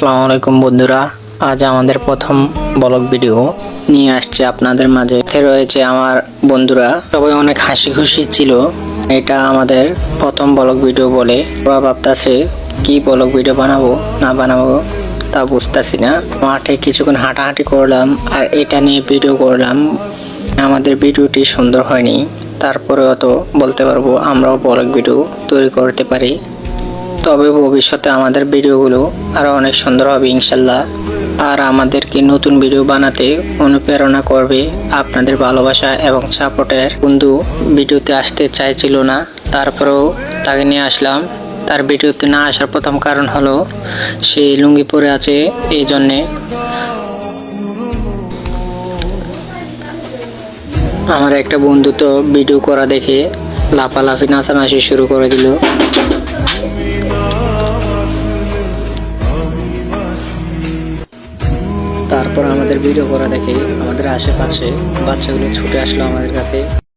আসসালামু আলাইকুম বন্ধুরা, আজ আমাদের প্রথম ব্লগ ভিডিও নিয়ে আসছে আপনাদের মাঝে। এতে রয়েছে আমার বন্ধুরা, সবাই অনেক হাসি খুশি ছিল। এটা আমাদের প্রথম ব্লগ ভিডিও বলে ওরা ভাবতেছে কি ব্লগ ভিডিও বানাবো না বানাবো তা বুঝতেছি না। মাঠে কিছুক্ষণ হাঁটাহাঁটি করলাম আর এটা নিয়ে ভিডিও করলাম। আমাদের ভিডিওটি সুন্দর হয়নি, তারপরেও তো বলতে পারবো আমরাও ব্লগ ভিডিও তৈরি করতে পারি। তবে ভবিষ্যতে আমাদের ভিডিওগুলো আরো অনেক সুন্দর হবে ইনশাল্লাহ। আর আমাদেরকে নতুন ভিডিও বানাতে অনুপ্রেরণা করবে আপনাদের ভালোবাসা এবং সাপোর্টের। বন্ধু ভিডিওতে আসতে চাইছিল না, তারপরেও তাকে নিয়ে আসলাম। তার ভিডিওতে না আসার প্রথম কারণ হলো সে লুঙ্গি পরে আছে, এই জন্যে। আমার একটা বন্ধু তো ভিডিও করা দেখে লাফালাফি নাচানাচি শুরু করে দিল। তারপর আমাদের ভিডিও করা দেখে আমাদের আশেপাশে বাচ্চাগুলো ছুটে আসলো আমাদের কাছে।